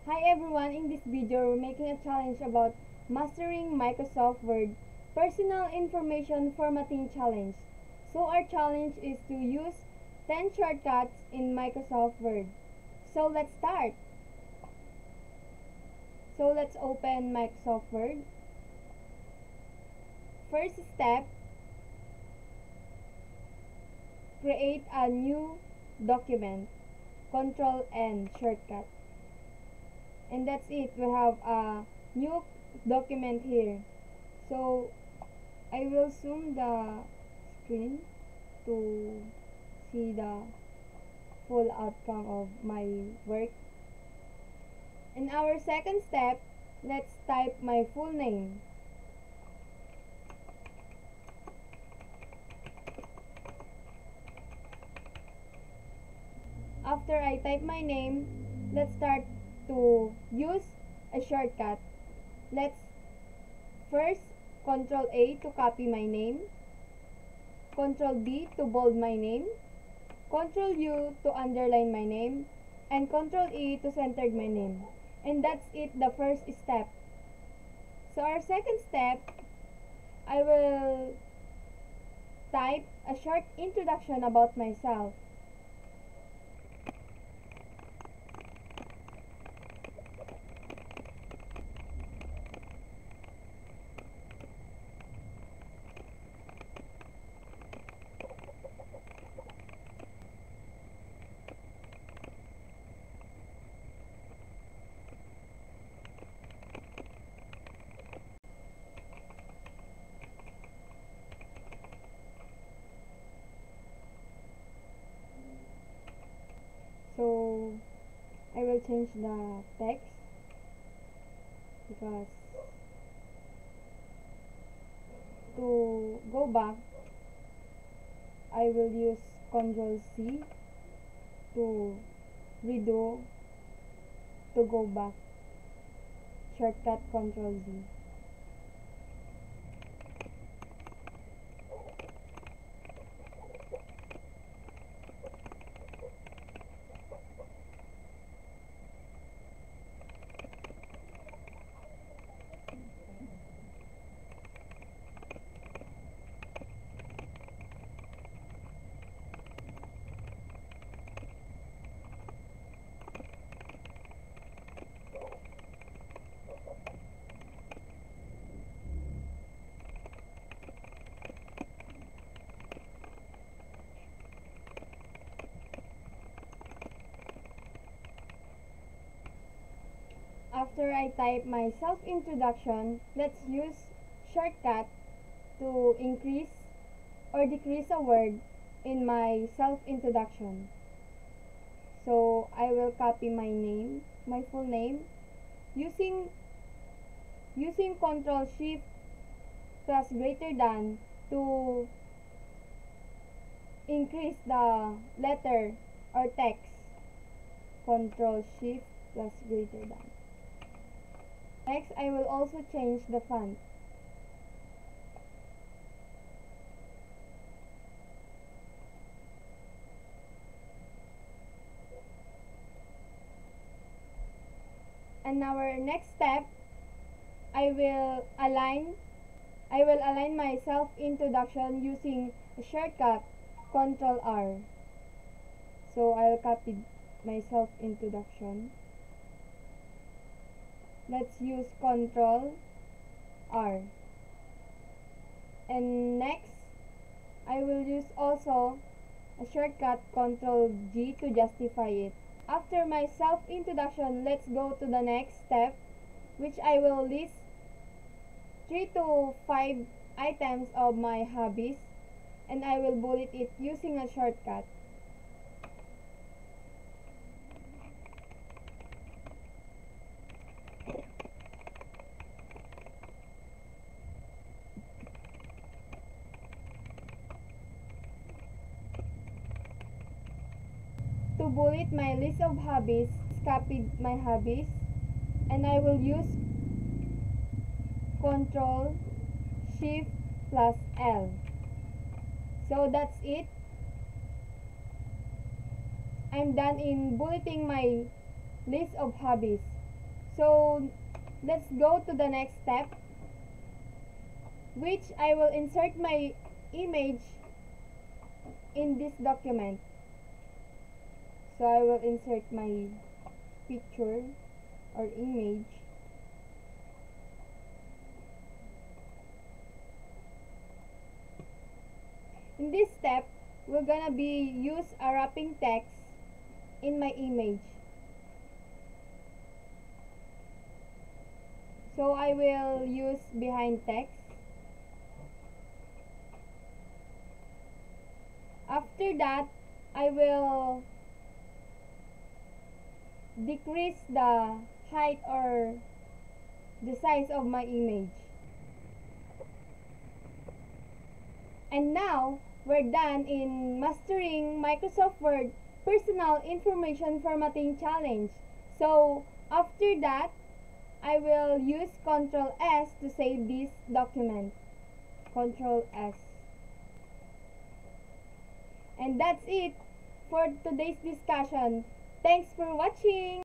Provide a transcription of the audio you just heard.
Hi everyone, in this video we're making a challenge about mastering Microsoft Word Personal Information Formatting Challenge. So our challenge is to use 10 shortcuts in Microsoft Word. So let's start. So let's open Microsoft Word. First step, create a new document. Control N shortcut. And that's it. We have a new document here. So I will zoom the screen to see the full outcome of my work. In our second step, let's type my full name. After I type my name, let's start to use a shortcut. Let's first Ctrl A to copy my name, Ctrl B to bold my name, Ctrl U to underline my name, and Ctrl E to center my name. And that's it, the first step. So our second step, I will type a short introduction about myself. So I will change the text because to go back I will use Ctrl C to redo, to go back, shortcut Ctrl Z. After I type my self-introduction, let's use shortcut to increase or decrease a word in my self-introduction. So I will copy my name, my full name, using Ctrl Shift plus greater than to increase the letter or text. Ctrl Shift plus greater than. Next, I will also change the font. And our next step, I will align my self-introduction using a shortcut Ctrl R. So I'll copy my self-introduction. Let's use Ctrl R. And next, I will use also a shortcut Ctrl G to justify it. After my self-introduction, let's go to the next step, which I will list 3 to 5 items of my hobbies, and I will bullet it using a shortcut. To bullet my list of hobbies, copy my hobbies, and I will use Ctrl Shift plus L. So that's it. I'm done in bulleting my list of hobbies. So let's go to the next step, which I will insert my image in this document. So I will insert my picture or image. In this step, we're gonna use a wrapping text in my image. So I will use behind text. After that, I will decrease the height or the size of my image. And now, we're done in mastering Microsoft Word Personal Information Formatting Challenge. So, after that, I will use Ctrl S to save this document. Ctrl S. And that's it for today's discussion. Thanks for watching!